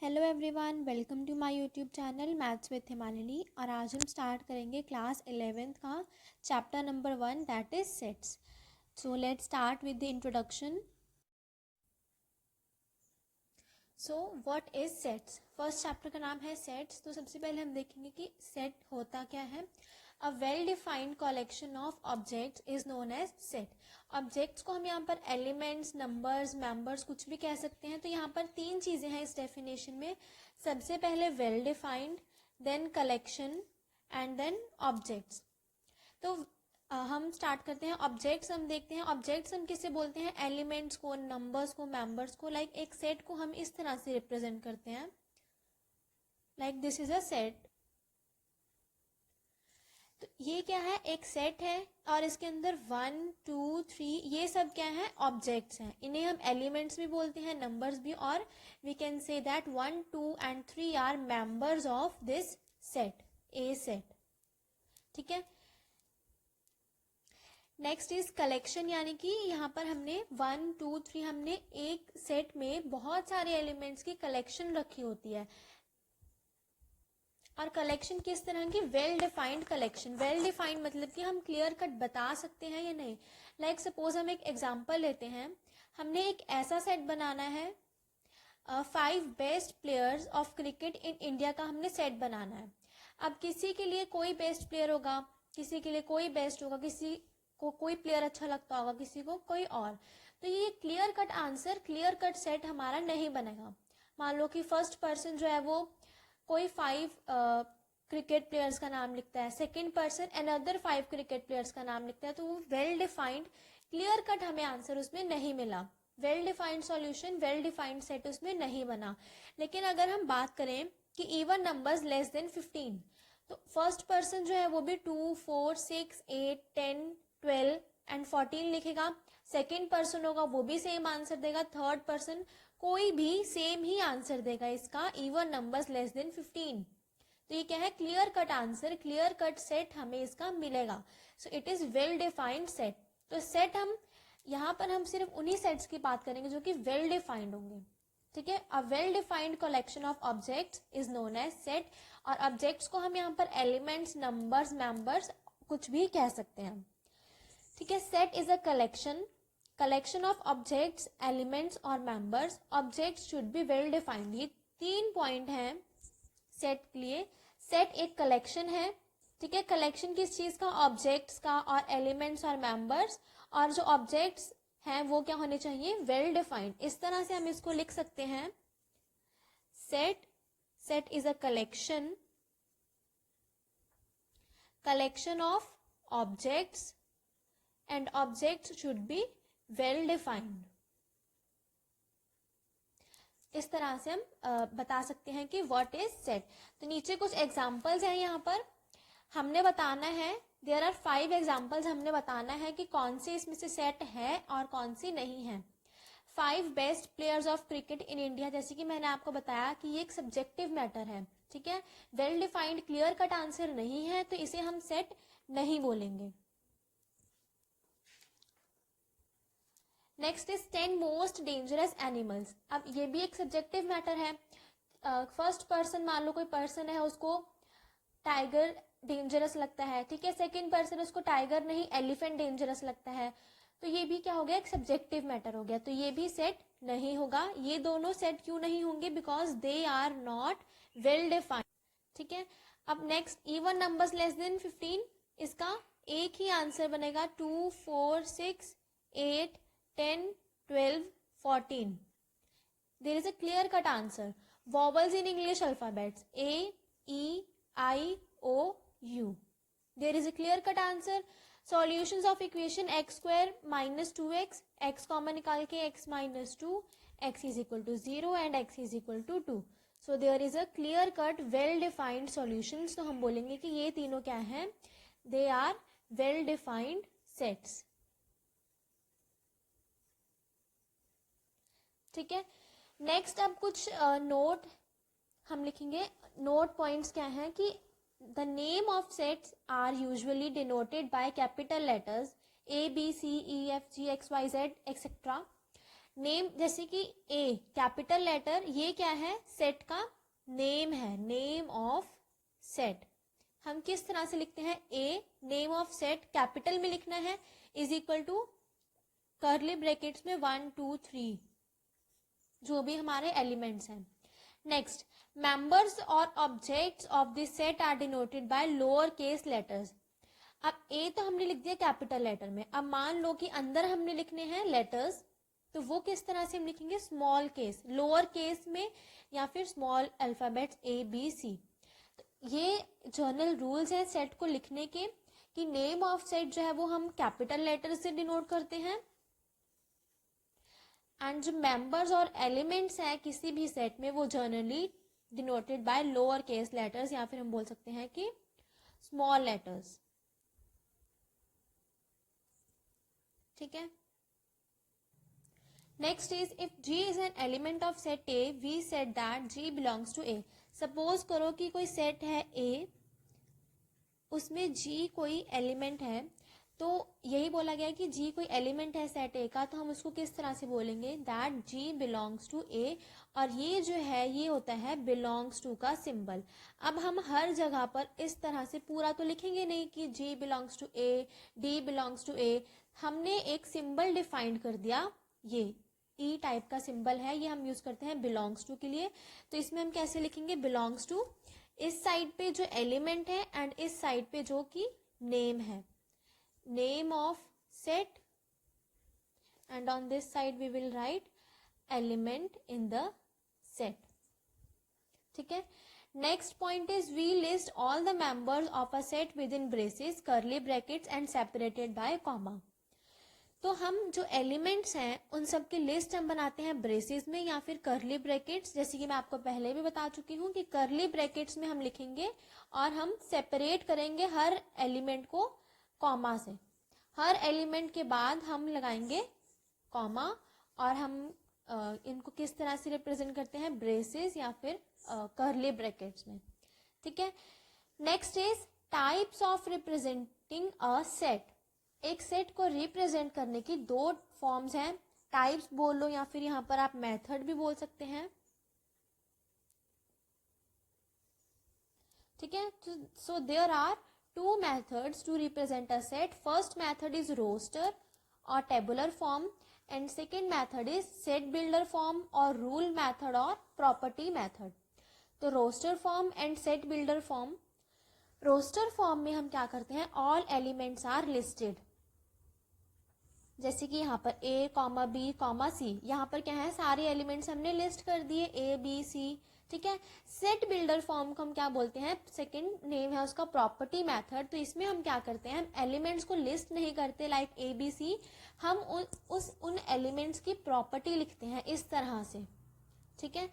Hello everyone, welcome to my YouTube channel maths with Himalini. और आज हम स्टार्ट करेंगे क्लास 11th का chapter number 1 that is sets. So let's start with the introduction. So what is sets. First chapter का नाम है sets. तो सबसे पहले हम देखेंगे कि सेट होता क्या है। A well defined collection of objects is known as set. Objects को हम यहाँ पर एलिमेंट्स, नंबर्स, मेंबर्स कुछ भी कह सकते हैं। तो यहाँ पर तीन चीज़ें हैं इस डेफिनेशन में। सबसे पहले well defined, then collection and then objects. तो हम स्टार्ट करते हैं। ऑब्जेक्ट्स हम देखते हैं। ऑब्जेक्ट्स हम किसे बोलते हैं? एलिमेंट्स को, नंबर्स को, मेंबर्स को। लाइक एक सेट को हम इस तरह से रिप्रेजेंट करते हैं, like this is a set. तो ये क्या है? एक सेट है और इसके अंदर 1 2 3 ये सब क्या है? ऑब्जेक्ट्स हैं। इन्हें हम एलिमेंट्स भी बोलते हैं, नंबर्स भी। और we can say that 1 2 and 3 are members of this set, a set. ठीक है। नेक्स्ट इज कलेक्शन, यानी कि यहाँ पर हमने 1 2 3 हमने एक सेट में बहुत सारे एलिमेंट्स की कलेक्शन रखी होती है। और कलेक्शन किस तरह की? Well defined collection. Well defined मतलब कि हम क्लियर कट बता सकते हैं या नहीं। लाइक सपोज हम एक एग्जांपल लेते हैं। हमने एक ऐसा सेट बनाना है, 5 best players of cricket in India का हमने सेट बनाना है। अब किसी के लिए कोई बेस्ट प्लेयर होगा, किसी के लिए कोई बेस्ट होगा, किसी को कोई प्लेयर अच्छा लगता होगा, किसी को कोई और। तो ये clear cut answer, clear cut set हमारा नहीं बनेगा। मान लो कि फर्स्ट पर्सन जो है वो कोई 5 क्रिकेट प्लेयर्स का नाम लिखता है, second person another 5 cricket players का नाम लिखता है। तो वो वेल डिफाइंड, क्लियर कट हमें आंसर उसमें नहीं मिला। Well defined solution, well defined set उसमें नहीं बना। लेकिन अगर हम बात करें कि इवन नंबर्स लेस देन 15, तो फर्स्ट पर्सन जो है वो भी 2 4 6 8 10 12 एंड 14 लिखेगा। सेकेंड पर्सन होगा वो भी सेम आंसर देगा। थर्ड पर्सन कोई भी सेम ही आंसर देगा इसका, इवन नंबर्स लेस देन 15। तो ये क्या है? Clear cut answer, clear cut set हमें इसका मिलेगा। सो it is well defined set. तो सेट हम यहाँ पर हम सिर्फ उन्हीं सेट्स की बात करेंगे जो कि वेल डिफाइंड होंगे। ठीक है। A well defined collection of objects is known as set. और ऑब्जेक्ट्स को हम यहाँ पर एलिमेंट्स, नंबर्स, मेंबर्स कुछ भी कह सकते हैं। ठीक है। Set is a collection of objects, elements और members. Objects should be well defined. ये 3 पॉइंट हैं सेट के लिए। सेट एक कलेक्शन है। ठीक है। कलेक्शन किस चीज का? ऑब्जेक्ट्स का और एलिमेंट्स और मेंबर्स। और जो ऑब्जेक्ट्स हैं वो क्या होने चाहिए? Well defined. इस तरह से हम इसको लिख सकते हैं। Set is a collection of objects and objects should be well defined। इस तरह से हम बता सकते हैं कि what is set। तो नीचे कुछ एग्जाम्पल्स हैं यहाँ पर। हमने बताना है, देयर आर 5 एग्जाम्पल्स। हमने बताना है कि कौन सी इसमें से सेट है और कौन सी नहीं है। 5 best players of cricket in India, जैसे कि मैंने आपको बताया कि ये एक सब्जेक्टिव मैटर है। ठीक है। Well defined clear cut answer नहीं है तो इसे हम सेट नहीं बोलेंगे। Next is 10 most dangerous animals. अब ये भी एक सब्जेक्टिव मैटर है। फर्स्ट पर्सन, मान लो कोई पर्सन है, उसको टाइगर डेंजरस लगता है। ठीक है। सेकंड पर्सन, उसको टाइगर नहीं एलिफेंट डेंजरस लगता है। तो ये भी क्या हो गया? एक सब्जेक्टिव मैटर हो गया। तो ये भी सेट नहीं होगा। ये दोनों सेट क्यों नहीं होंगे? Because they are not well defined. ठीक है। अब next, even numbers less than 15, इसका एक ही आंसर बनेगा। 2 4 6 8 10 12 14। there is a clear cut answer. Vowels in English alphabets: A, E, I, O, U. There is a clear cut answer. Solutions of equation x square minus 2x, x common निकाल के x minus 2, x is equal to 0 and x is equal to 2. So there is a clear cut well defined solutions. तो हम बोलेंगे कि ये तीनों क्या हैं? They are well defined sets. ठीक है। नेक्स्ट अब कुछ नोट हम लिखेंगे। नोट पॉइंट्स क्या हैं कि the name of sets are usually denoted by capital letters A B C E F G X Y Z etcetera. Name जैसे कि ए कैपिटल लेटर, ये क्या है, सेट का नेम है, नेम ऑफ सेट। हम किस तरह से लिखते हैं, a name of set capital में लिखना है is equal to curly brackets में 1 2 3 जो भी हमारे एलिमेंट्स हैं। नेक्स्ट, मेंबर्स और objects of this set are denoted by lower case letters. अब ए तो हमने लिख दिया कैपिटल लेटर में, अब मान लो कि अंदर हमने लिखने हैं लेटर्स, तो वो किस तरह से हम लिखेंगे, स्मॉल केस, लोअर केस में या फिर small alphabets A B C. तो ये जर्नल रूल्स हैं सेट को लिखने के कि नेम ऑफ सेट जो है वो हम कैपिटल लेटर से डिनोट करते हैं, एंड जो मेंबर्स और एलिमेंट्स हैं किसी भी सेट में वो generally denoted by lower case letters, या फिर हम बोल सकते हैं कि स्मॉल लेटर्स। ठीक है। Next is if G is an element of set A, we set that G belongs to A। Suppose करो कि कोई सेट है A, उसमें G कोई एलिमेंट है, तो यही बोला गया कि G कोई एलिमेंट है सेट A का, तो हम उसको किस तरह से बोलेंगे, that G belongs to A। और ये जो है ये होता है बिलोंग्स टू का सिंबल। अब हम हर जगह पर इस तरह से पूरा तो लिखेंगे नहीं कि G belongs to A, D belongs to A, हमने एक सिंबल डिफाइंड कर दिया, ये ई टाइप का सिंबल है, ये हम यूज करते हैं बिलोंग्स टू के लिए। तो इसमें हम कैसे लिखेंगे, बिलोंग्स टू, इस साइड पे जो एलिमेंट है एंड इस साइड पे जो कि नेम है, name of set, and on this side we will write element in the set. ठीक है। Next point is we list all the members of a set within braces, curly brackets and separated by comma. तो हम जो elements हैं उन सब की list हम बनाते हैं ब्रेसेस में या फिर कर्ली ब्रैकेट्स, जैसे कि मैं आपको पहले भी बता चुकी हूँ कि कर्ली ब्रैकेट्स में हम लिखेंगे और हम सेपरेट करेंगे हर एलिमेंट को कॉमा से। हर एलिमेंट के बाद हम लगाएंगे कॉमा, और हम इनको किस तरह से रिप्रेजेंट करते हैं, ब्रेसेस या फिर कर्ली ब्रैकेट्स में। ठीक है। Next is types of representing a set. एक सेट को रिप्रेजेंट करने की दो फॉर्म्स हैं, टाइप्स बोल लो या फिर यहां पर आप मेथड भी बोल सकते हैं। ठीक है। So there are two methods to represent a set. First method is roster और tabular form, and second method is set builder form और रूल मेथड और प्रॉपर्टी मेथड। तो roster form and set builder form. Roster form में हम क्या करते हैं, all elements are listed, जैसे कि यहाँ पर A, B, C, यहाँ पर क्या है, सारे एलिमेंट्स हमने लिस्ट कर दिए A, B, C। ठीक है। सेट बिल्डर फॉर्म को हम क्या बोलते हैं, सेकंड नेम है उसका प्रॉपर्टी मेथड। तो इसमें हम क्या करते हैं, हम एलिमेंट्स को लिस्ट नहीं करते लाइक A, B, C, हम उन एलिमेंट्स की प्रॉपर्टी लिखते हैं इस तरह से। ठीक है।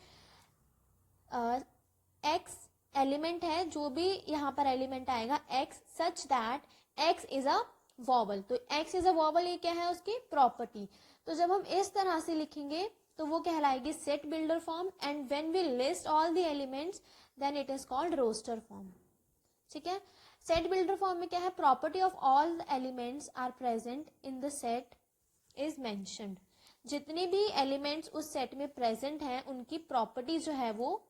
X एलिमेंट है, जो भी यहाँ पर एलिमेंट आएगा X such that X is a vowel, तो X इज अ वॉवल, ये क्या है उसकी प्रॉपर्टी। तो जब हम इस तरह से लिखेंगे तो वो कहलाएगी set builder form, and when we list all the elements then it is called roster form. ठीक है। सेट बिल्डर फॉर्म में क्या है, property of all the elements are present in the set is mentioned. जितने भी elements उस set में present हैं उनकी प्रॉपर्टी जो है वो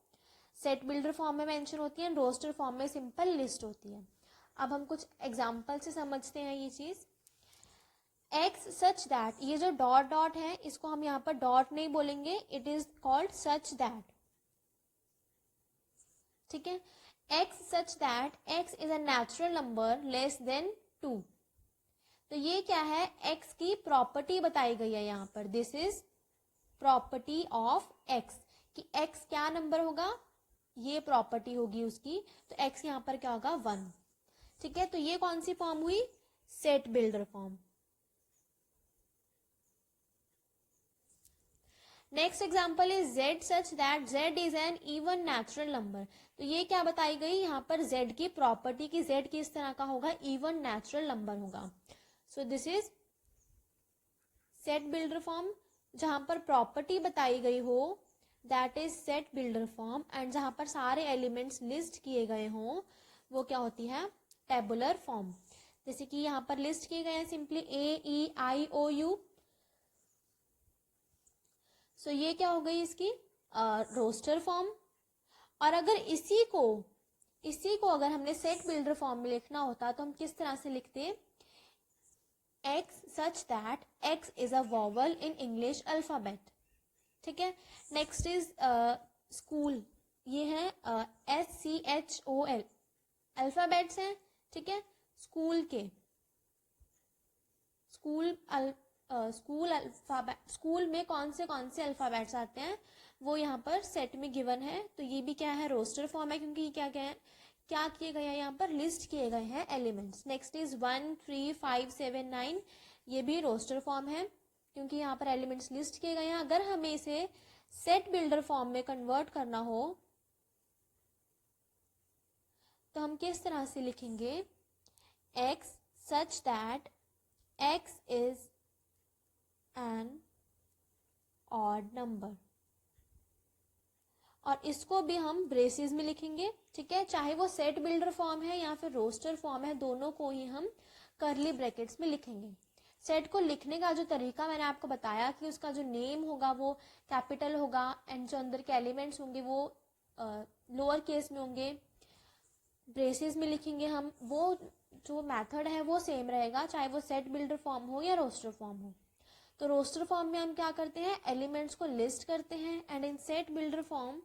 सेट बिल्डर फॉर्म में मेंशन होती है, रोस्टर फॉर्म में सिंपल लिस्ट होती है। अब हम कुछ एग्जाम्पल से समझते हैं ये चीज। X सच दैट, ये जो डॉट डॉट है इसको हम यहाँ पर डॉट नहीं बोलेंगे, it is called such that. ठीक है। X such that X is a natural number less than 2। तो ये क्या है, X की प्रॉपर्टी बताई गई है यहाँ पर, this is property of X, कि X क्या नंबर होगा, ये प्रॉपर्टी होगी उसकी, तो X यहाँ पर क्या होगा, 1। ठीक है। तो ये कौन सी फॉर्म हुई, set builder form. Next example is Z such that Z is an even natural number. तो ये क्या बताई गई यहाँ पर, Z की प्रॉपर्टी की Z किस तरह का होगा, इवन नेचुरल नंबर होगा। So this is set builder form. जहां पर प्रॉपर्टी बताई गई हो that is set builder form, and जहां पर सारे एलिमेंट्स लिस्ट किए गए हों वो क्या होती है, टेबुलर फॉर्म। जैसे कि यहाँ पर लिस्ट किए गए हैं simply A, E, I, O, U। सो ये क्या हो गई इसकी रोस्टर फॉर्म। और अगर इसी को अगर हमने सेट बिल्डर फॉर्म में लिखना होता तो हम किस तरह से लिखते, x such that x is a vowel in English alphabet। ठीक है, नेक्स्ट इज स्कूल, ये है SCHOL, अल्फाबेट्स हैं। ठीक है, स्कूल के स्कूल में कौन से अल्फाबेट्स आते हैं वो यहाँ पर सेट में गिवन है। तो ये भी क्या है, रोस्टर फॉर्म है, क्योंकि क्या किए गए हैं यहाँ पर, लिस्ट किए गए हैं एलिमेंट्स। नेक्स्ट इज 1 3 5 7 9, ये भी रोस्टर फॉर्म है क्योंकि यहाँ पर एलिमेंट्स लिस्ट किए गए हैं। अगर हमें इसे सेट बिल्डर फॉर्म में कन्वर्ट करना हो तो हम किस तरह से लिखेंगे, x such that x is an odd number, और इसको भी हम ब्रेसेस में लिखेंगे। ठीक है, चाहे वो सेट बिल्डर फॉर्म है या फिर रोस्टर फॉर्म है, दोनों को ही हम कर्ली ब्रैकेट्स में लिखेंगे। सेट को लिखने का जो तरीका मैंने आपको बताया कि उसका जो नेम होगा वो कैपिटल होगा एंड जो अंदर के एलिमेंट्स होंगे वो लोअर केस में होंगे, ब्रेसेस में लिखेंगे हम। वो जो मेथड है वो सेम रहेगा चाहे वो सेट बिल्डर फॉर्म हो या रोस्टर फॉर्म हो। तो रोस्टर फॉर्म में हम क्या करते हैं, एलिमेंट्स को लिस्ट करते हैं, and in set builder form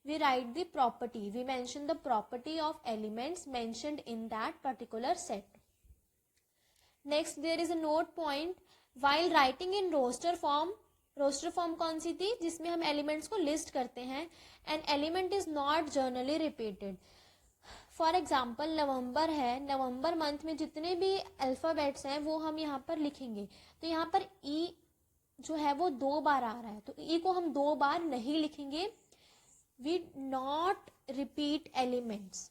we write the property, we mention the property of elements mentioned in that particular set. Next there is a note point while writing in roster form कौन सी थी, जिसमें हम elements को list करते हैं, and element is not generally repeated. For example November है, November month में जितने भी अल्फाबेट्स हैं वो हम यहाँ पर लिखेंगे। तो यहाँ पर ई जो है वो 2 बार आ रहा है, तो ई को हम 2 बार नहीं लिखेंगे, वी नॉट रिपीट एलिमेंट्स।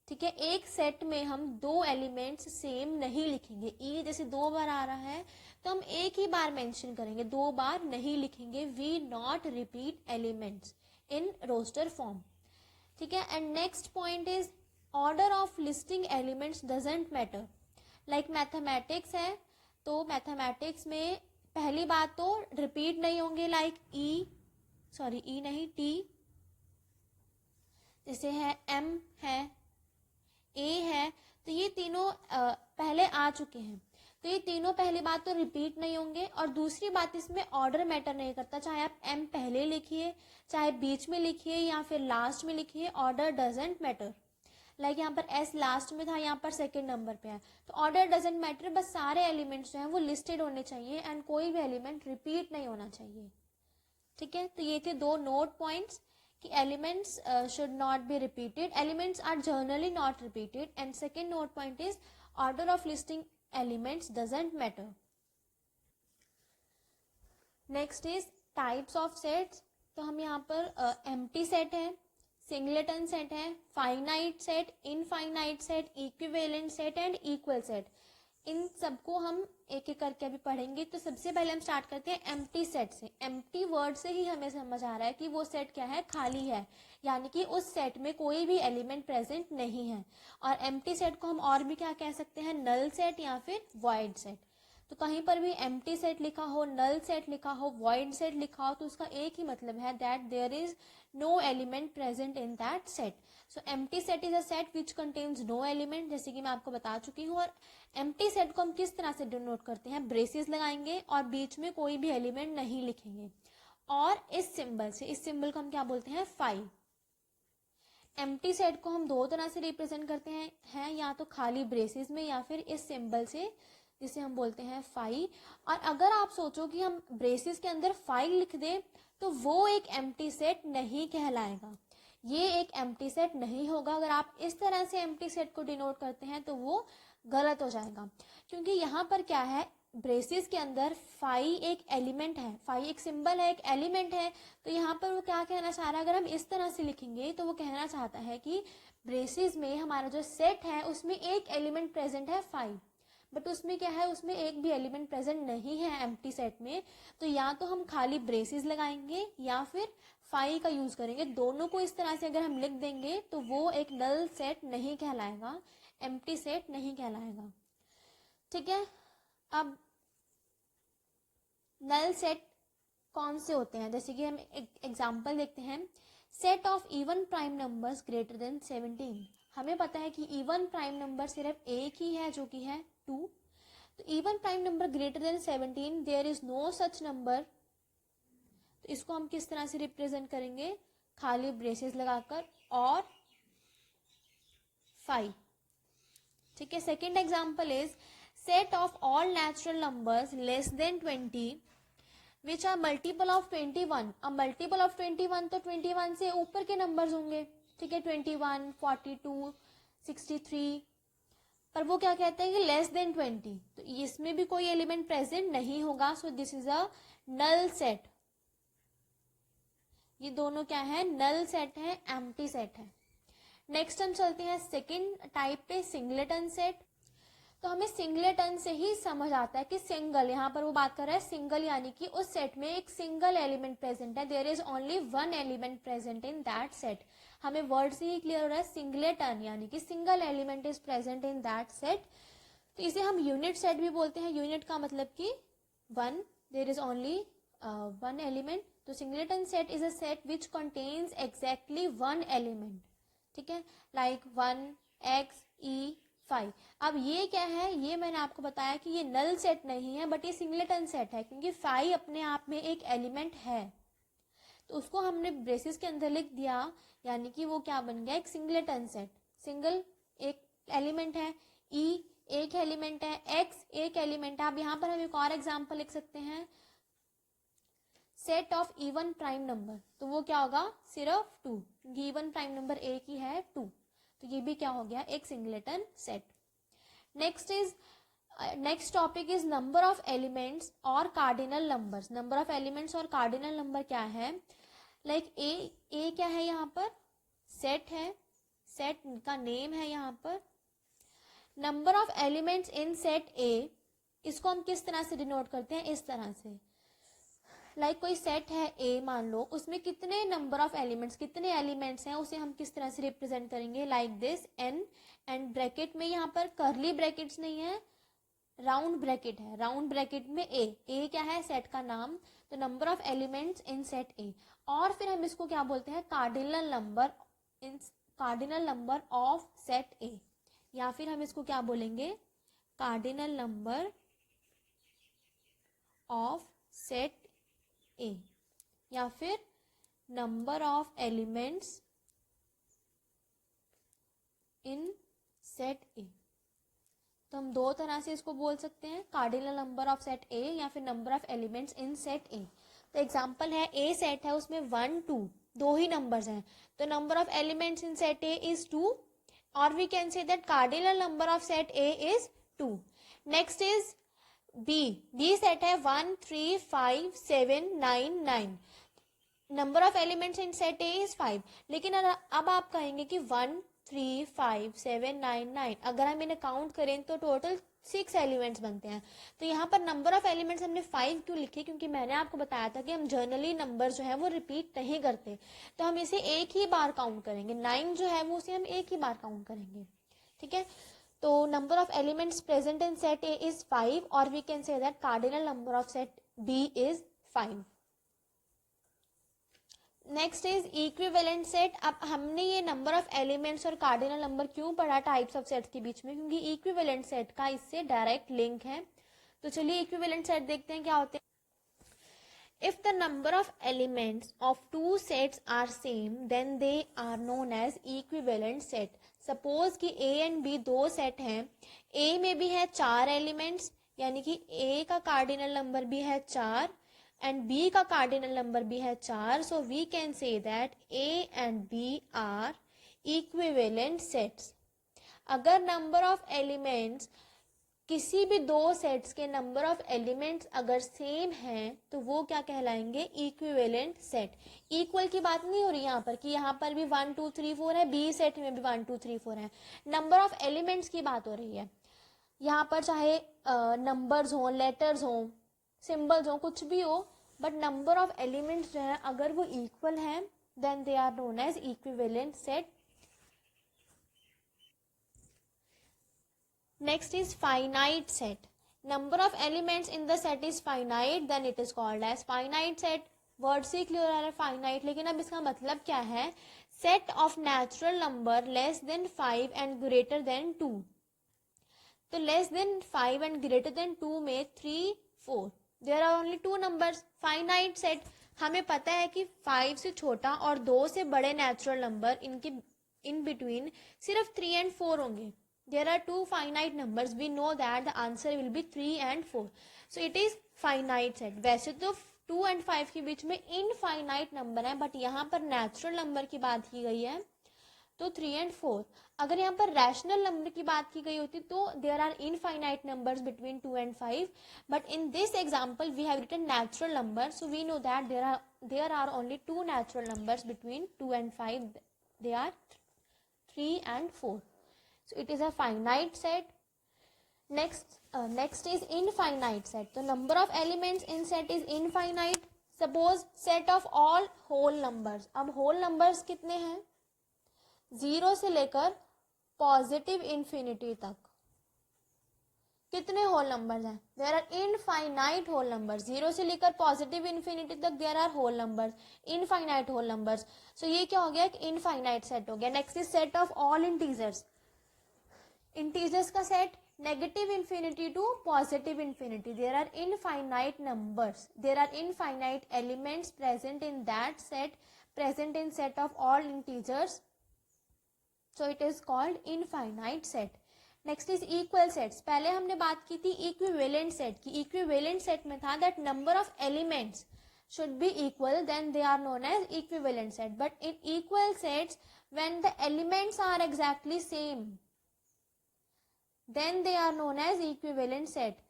ठीक है, एक सेट में हम 2 एलिमेंट्स सेम नहीं लिखेंगे। ई जैसे 2 बार आ रहा है तो हम एक ही बार मेंशन करेंगे, 2 बार नहीं लिखेंगे। We not repeat elements in roster form. ठीक है, and next point is order of listing elements doesn't matter. Like mathematics है, तो मैथमेटिक्स में पहली बात तो रिपीट नहीं होंगे, लाइक ई नहीं टी, जैसे है एम है, ए है, तो ये तीनों पहले आ चुके हैं, तो ये तीनों पहली बात तो रिपीट नहीं होंगे। और दूसरी बात, इसमें ऑर्डर मैटर नहीं करता, चाहे आप एम पहले लिखिए, चाहे बीच में लिखिए या फिर लास्ट में लिखिए, ऑर्डर डजेंट मैटर। लाइक यहाँ पर एस लास्ट में था, यहाँ पर सेकेंड नंबर पे है, तो ऑर्डर डजेंट मैटर, बस सारे एलिमेंट्स जो हैं वो लिस्टेड होने चाहिए एंड कोई भी एलिमेंट रिपीट नहीं होना चाहिए। ठीक है, तो ये थे 2 नोट पॉइंट्स कि elements should not be repeated, elements are generally not repeated, and second note point is order of listing elements doesn't matter. Next is types of sets। तो हम यहाँ पर empty set है, singleton set है, finite set, infinite set, equivalent set and equal set। इन सबको हम एक एक करके अभी पढ़ेंगे। तो सबसे पहले हम स्टार्ट करते हैं एम्प्टी सेट से। एम्प्टी वर्ड से ही हमें समझ आ रहा है कि वो सेट क्या है, खाली है, यानी कि उस सेट में कोई भी एलिमेंट प्रेजेंट नहीं है। और एम्प्टी सेट को हम और भी क्या कह सकते हैं, नल सेट या फिर वॉइड सेट। तो कहीं पर भी एम्प्टी सेट लिखा हो, नल सेट लिखा हो, वॉइड सेट लिखा हो, तो उसका एक ही मतलब है that there is no element present in that set. So empty set is a set which contains no element, जैसे कि मैं आपको बता चुकी हूँ। और एम्प्टी सेट को हम किस तरह से डिनोट करते हैं, ब्रेसेस लगाएंगे और बीच में कोई भी एलिमेंट नहीं लिखेंगे, और इस सिंबल से, इस सिंबल को हम क्या बोलते हैं, फाई। एम्प्टी सेट को हम 2 तरह से रिप्रेजेंट करते हैं या तो खाली ब्रेसेस में या फिर इस सिंबल से, जिसे हम बोलते हैं फाई। और अगर आप सोचो कि हम ब्रेसेस के अंदर फाई लिख दें तो वो एक एम्प्टी सेट नहीं कहलाएगा, ये एक एम्प्टी सेट नहीं होगा। अगर आप इस तरह से एम्प्टी सेट को डिनोट करते हैं तो वो गलत हो जाएगा, क्योंकि यहाँ पर क्या है, ब्रेसेस के अंदर फाई एक एलिमेंट है, फाई एक सिंबल है, एक एलिमेंट है। तो यहाँ पर वो क्या कहना चाह रहा है, अगर हम इस तरह से लिखेंगे तो वो कहना चाहता है कि ब्रेसेस में हमारा जो सेट है उसमें एक एलिमेंट प्रेजेंट है फाई, बट उसमें क्या है, उसमें एक भी एलिमेंट प्रेजेंट नहीं है एम्प्टी सेट में। तो या तो हम खाली ब्रेसेस लगाएंगे या फिर फाई का यूज करेंगे। दोनों को इस तरह से अगर हम लिख देंगे तो वो एक नल सेट नहीं कहलाएगा, एम्प्टी सेट नहीं कहलाएगा। ठीक है, अब नल सेट कौन से होते हैं, जैसे कि हम एक एग्जाम्पल देखते हैं, set of even prime numbers greater than 17। हमें पता है कि इवन प्राइम नंबर सिर्फ एक ही है जो कि है 2। तो even prime number greater than 17, there is no such number. तो इसको हम किस तरह से रिप्रेजेंट करेंगे, खाली ब्रेसेस लगाकर और 5। ठीक है। Second example is set of all natural numbers less than 20 which are multiple of 21। अब मल्टीपल ऑफ 21 तो 21 से ऊपर के नंबर्स होंगे। ठीक है, 21, 42, 63, पर वो क्या कहते हैं कि लेस देन 20, तो इसमें भी कोई एलिमेंट प्रेजेंट नहीं होगा। So this is a null set. ये दोनों क्या है, नल सेट है, एम्प्टी सेट है। नेक्स्ट हम चलते हैं सेकेंड टाइप पे, सिंगलेटन सेट। तो हमें सिंगलेटन से ही समझ आता है कि सिंगल, यहाँ पर वो बात कर रहा है सिंगल, यानी कि उस सेट में एक सिंगल एलिमेंट प्रेजेंट है, there is only one element present in that set. हमें वर्ड से ही क्लियर हो रहा है सिंगलेटन यानी कि single element is present in that set. तो इसे हम यूनिट सेट भी बोलते हैं। यूनिट का मतलब कि one, there is only one element. तो singleton set is a set which contains exactly one element. ठीक है, लाइक 1, x, e, 5। अब ये क्या है, ये मैंने आपको बताया कि ये नल सेट नहीं है बट ये सिंगलेटन सेट है, क्योंकि 5 अपने आप में एक एलिमेंट है, तो उसको हमने ब्रेसेस के अंदर लिख दिया, यानी कि वो क्या बन गया, एक सिंगलेटन सेट। सिंगल एक एलिमेंट है, e एक एलिमेंट है, x एक एलिमेंट है। अब यहाँ पर हम एक और एग्जाम्पल लिख सकते हैं, set of even prime number, तो वो क्या होगा, सिर्फ 2, क्योंकि इवन प्राइम नंबर एक ही है 2, तो ये भी क्या हो गया, एक singleton set. Next topic is number of elements और cardinal numbers. Number of elements और कार्डिनल नंबर क्या है, लाइक ए क्या है, यहाँ पर सेट है, सेट का नेम है यहाँ पर। Number of elements in set ए, इसको हम किस तरह से डिनोट करते हैं, इस तरह से, लाइक कोई सेट है ए मान लो, उसमें कितने नंबर ऑफ एलिमेंट्स, कितने एलिमेंट्स हैं, उसे हम किस तरह से रिप्रेजेंट करेंगे, like this n, and bracket में यहाँ पर कर्ली ब्रैकेट्स नहीं है, राउंड ब्रैकेट है, राउंड ब्रैकेट में ए क्या है, सेट का नाम, तो number of elements in set ए। और फिर हम इसको क्या बोलते हैं, cardinal number in, cardinal number of set ए, या फिर हम इसको क्या बोलेंगे, कार्डिनल नंबर ऑफ सेट ए, या फिर number of elements in set ए। तो हम दो तरह से इसको बोल सकते हैं, कार्डिनल नंबर ऑफ सेट ए या फिर number of elements in set ए। तो एग्जांपल है, ए सेट है, उसमें 1, 2 दो ही नंबर्स हैं, तो number of elements in set A is 2, और we can say that cardinal number of set A is 2। Next is B set है 1, 3, 5, 7, 9, 9, number of elements in set A is 5। लेकिन अब आप कहेंगे कि 1, 3, 5, 7, 9, 9, अगर हम इन्हें काउंट करें तो टोटल 6 एलिमेंट्स बनते हैं। तो यहाँ पर नंबर ऑफ एलिमेंट्स हमने 5 क्यों लिखे, क्योंकि मैंने आपको बताया था कि हम जनरली नंबर जो है वो रिपीट नहीं करते, तो हम इसे एक ही बार काउंट करेंगे। 9 जो है वो उसे हम एक ही बार काउंट करेंगे। ठीक है, तो number of elements present in set A is 5, और we can say that cardinal number of set B is 5। Next is equivalent set. अब हमने ये नंबर ऑफ एलिमेंट्स और कार्डिनल नंबर क्यों पढ़ा टाइप्स ऑफ सेट्स के बीच में, क्योंकि इक्विवेलेंट सेट का इससे डायरेक्ट लिंक है। तो चलिए इक्विवेलेंट सेट देखते हैं क्या होते हैं। If the number of elements of two sets are same, then they are known as equivalent set. Suppose कि A and B दो सेट हैं, A में भी है 4 एलिमेंट्स, यानी कि A का कार्डिनल नंबर भी है 4 एंड B का कार्डिनल नंबर भी है 4, so we can say that A and B are equivalent sets. अगर नंबर ऑफ एलिमेंट्स, किसी भी दो सेट्स के नंबर ऑफ एलिमेंट्स अगर सेम हैं तो वो क्या कहलाएंगे, इक्विवेलेंट सेट। इक्वल की बात नहीं हो रही यहाँ पर कि यहाँ पर भी 1, 2, 3, 4 है, बी सेट में भी 1, 2, 3, 4 है, नंबर ऑफ एलिमेंट्स की बात हो रही है। यहाँ पर चाहे नंबर्स हो, लेटर्स हो, सिंबल्स हो, कुछ भी हो, बट नंबर ऑफ एलिमेंट्स जो है अगर वो इक्वल है then they are known as equivalent set. Next is finite set. number of elements in the set is finite, then it is called as finite set. Word से clear आ रहा है finite, लेकिन अब इसका मतलब क्या है? set of natural number less than 5 and greater than 2. तो less than 5 and greater than 2 में 3, 4 there are only 2 numbers. Finite set, हमें पता है कि 5 से छोटा और 2 से बड़े नेचुरल नंबर इनके इन बिटवीन सिर्फ 3 एंड 4 होंगे. There are 2 finite numbers, we know that the answer will be 3 and 4. So it is finite set. वैसे तो 2 एंड 5 के बीच में इनफाइनाइट नंबर है, बट यहाँ पर नेचुरल नंबर की बात की गई है तो 3 एंड 4. अगर यहाँ पर रैशनल नंबर की बात की गई होती तो there are infinite numbers between 2 and 5, but in this example we have written natural number, so we know that there are only 2 natural numbers between 2 and 5. They are 3 and 4. So it is a finite set. Next is infinite set. तो number of elements in set is infinite. Suppose set of all whole numbers. अब whole numbers कितने हैं? 0 से लेकर positive infinity तक कितने whole numbers हैं? There are infinite whole numbers. 0 से लेकर पॉजिटिव इंफिनिटी तक there are whole numbers, infinite whole numbers. So ये क्या हो गया? एक इनफाइनाइट सेट हो गया. Next is set of all integers. Integers का set negative infinity to positive infinity. There are infinite numbers, there are infinite elements present in that set, present in set of all integers. So it is called infinite set. Next is equal sets. पहले हमने बात की थी equivalent set की. equivalent set में था that number of elements should be equal, then they are known as equivalent set. But in equal sets, when the elements are exactly same, then they are known as equivalent set.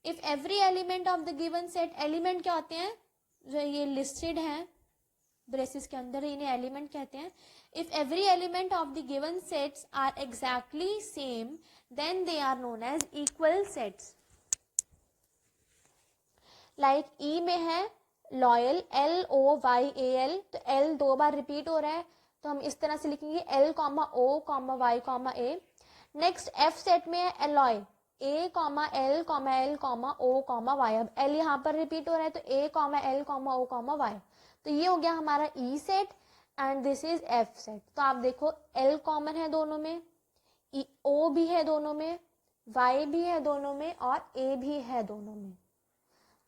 If every element of the given set, element क्या होते हैं? जो ये listed हैं braces के अंदर, इन्हें element कहते हैं. If every element of the given sets are exactly same, then they are known as equal sets. Like E में है लॉयल, LOYAL, तो L 2 बार रिपीट हो रहा है तो हम इस तरह से लिखेंगे L, O, Y, A. Next F set में है alloy, A, L, L, O, Y. अब L यहाँ पर रिपीट हो रहा है तो A, L, O, Y. तो ये हो गया हमारा E set and this is F set. तो आप देखो L कॉमन है दोनों में, O भी है दोनों में, Y भी है दोनों में और A भी है दोनों में.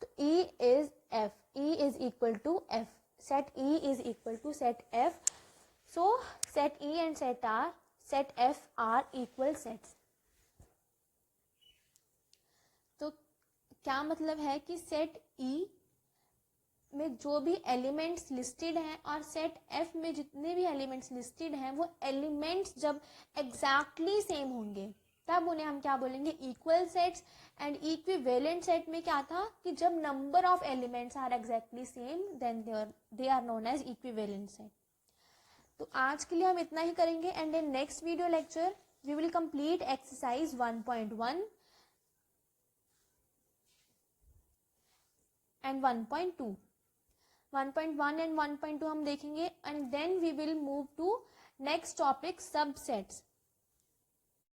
तो E is F, E is equal to F. Set E is equal to set F. So set E and set F are equal sets. तो क्या मतलब है कि सेट E में जो भी एलिमेंट्स लिस्टेड हैं और सेट F में जितने भी एलिमेंट्स लिस्टेड हैं वो एलिमेंट्स जब एग्जैक्टली सेम होंगे तब उन्हें हम क्या बोलेंगे? Equal sets. And equivalent set में क्या था कि जब number of elements are exactly same then they are known as equivalent set. तो आज के लिए हम इतना ही करेंगे and in next video lecture we will complete exercise 1.1 and 1.2. 1.1 and 1.2 हम देखेंगे and then we will move to next topic subsets.